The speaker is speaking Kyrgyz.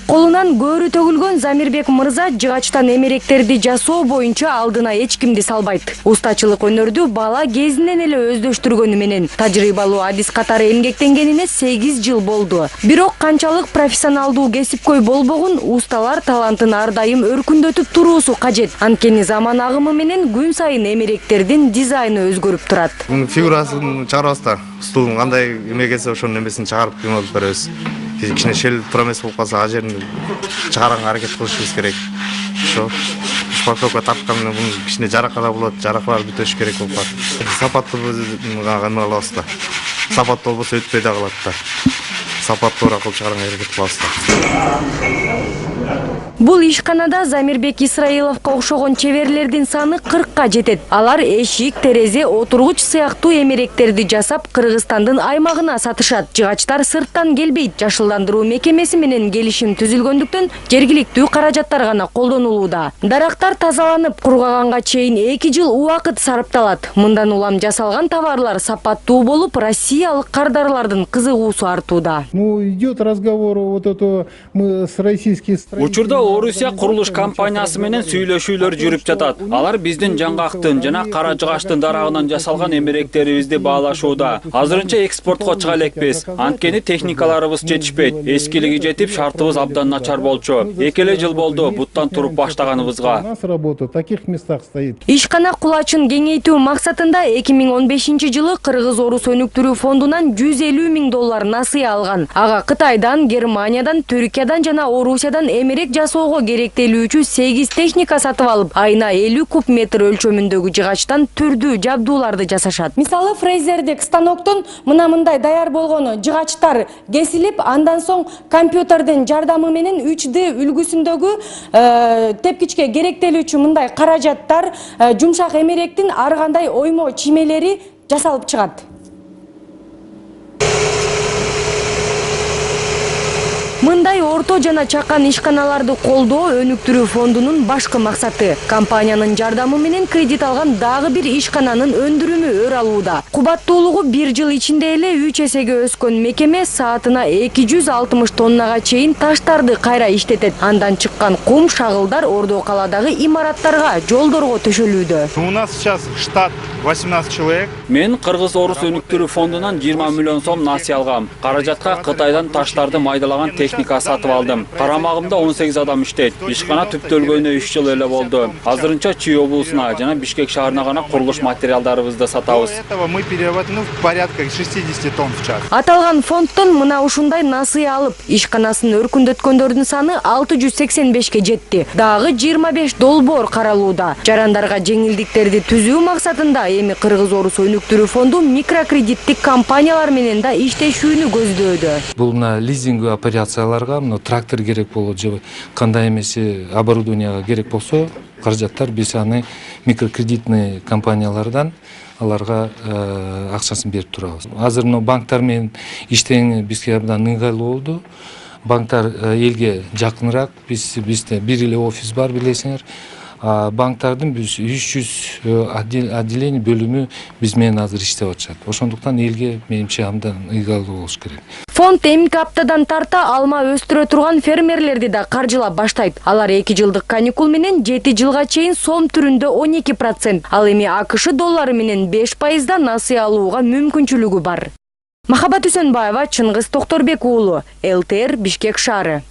Колунан көөрү төгүлгөн Замирбек мырза жыгачтан эмеректерди жасоо боюнча алдына эч кимди салбайт. Устачылык өнөрдү бала кезинен эле өздөштүргөнү менен тажрыйбалуу адис катары эмгектенгенине 8 жыл болду. Бирок канчалык профессионалдуу кесипкөй болбогунусталар талантын ар дайым өркүндөтүп туруусу кажет. Анткени заман агымы менен күн сайын эмеректердин дизайны өзгөрүп турат. Фигурасын чыгарабыз да, стулдун кандай эме келсе ошонун эмесин чыгарып кыймылдап беребиз. Кичине шел тура эмес болуп калса, ал жерин чыгарганга аракет кылышыбыз керек. Ошо упаковка тарткан менен бул кичине жаракада болот, жаракалар бүтөш керек болуп калат. Сапаттуу эме кылабыз да. Сапаттуу болбосо өтпөй да калат да. Сапаттуураак кылып чыгарганга аракет кылабыз да. Бул ишканада Замирбек Исраиловго окшогон чеберлердин саны 40ка жетет. Алар эшик, терезе, отургуч сыяктуу эмеректерди жасап Кыргызстандын аймагына сатышат. Жыгачтар сырттан келбейт. Жашылдандыруу мекемеси менен келишим түзүлгөндүктөн жергиликтүү каражаттар гана колдонулууда. Дарактар тазаланып, кургаганга чейин 2 жыл убакыт сарпталат. Мындан улам жасалган товарлар сапаттуу болуп, россиялык кардарлардын кызыгуусу артууда. Идет разговор вот это мы с российскими Учурда Орусия курулуш компаниясы менен сүйлөшүүлөр жүрүп жатат. Алар биздин жаңгактын жана кара жыгачтын дарагынан жасалган эмеректерибизди баалашууда. Азырынча экспортко чыга элекпиз. Анткени техникаларыбыз жетишпейт. Эскилиги жетип, шартыбыз абдан начар болчу. 2 жыл болду буттан туруп баштаганыбызга. У нас работа в таких местах стоит. Ишкана кулачын кеңейтүү максатында 2015 жылы Кыргыз-Орус өнүктүрүү фондунан $150 000 насыя алган. Ага Кытайдан, Германиядан, Түркиядан жана Орусиядан эмерек жасоого керектелүүчү 8 техника сатып алып, айына 50 куб метр өлчөмүндөгү жыгачтан түрдүү жабдууларды жасашат. Мисалы фрезердик станоктон мындай даяр болгону жыгачтар кесилип, андан соң компьютердин жардамы менен 3D үлгүсүндөгү тепкичке керектелүүчү мындай каражаттар, жумшак эмеректин ар кандай оймо чимелери жасалып чыгат. Мындай орто жана чакан ишканаларды колдоо өнүктүрүү фондунун башкы максаты. Компаниянын жардамы менен кредит алган дагы бир ишкананын өндүрүмү өр алууда. Кубаттуулугу 1 жыл ичинде эле 3 эсеге өскөн мекеме саатына 260 тоннага чейин таштарды кайра иштетет. Андан чыккан кум, шагылдар Ордо каладагы имараттарга, жолдорго төшөлүүдө. У нас сейчас штат 18 человек. Мен Кыргыз-Орус өнүктүрүү фондунан 20 миллион сом насыя алгам. Каражатка Кытайдан таштарды майдалаган техника сатып алдым. Карамагымда 18 адам иштейт. Ишкана түптөлгөнүнө 3 жыл эле болду. Азырынча Чүй облусуна жана Бишкек шаарына гана курулуш материалдарыбызды сатабыз. Этого мы перерабатываем порядка 60 тонн в час. Аталган фонддон мына ушундай насыя алып, ишканасын өркүндөткөндөрдүн саны 685ке жетти. Дагы 25 долбоор каралууда. Жарандарга жеңилдиктерди түзүү максатында эми Кыргыз-Орус өнүктүрүү фонду микрокредиттик компаниялар менен да иштешүүнү көздөөдө. Бул лизингүү операцияларга трактор керек болот же кандай эмеси оборудованияга керек болсо, каражаттар биз аны микрокредитный компаниялардан аларга акчасын берип турабыз. Азыр банктар менен иштеген бизге абдан ыңгайлуу болду. Банктар элге жакыныраак, бизде бир эле офис бар, билесиңер. Банктардын 300 отделение бөлүмү биз менен азыр иштеп атышат. Ошондуктан элге менимче абдан ыйгайлуу болуш керек. Фонд эмки аптадан тарта алма өстүрө турган фермерлерди да каржылап баштайт. Алар 2 жылдык каникул менен 7 жылга чейин сом түрүндө 12%, ал эми АКШ доллары менен 5% насыя алууга мүмкүнчүлүгү бар. Махабат Үсөнбаева, Чыңгыз Токторбек уулу, ЛТР, Бишкек шаары.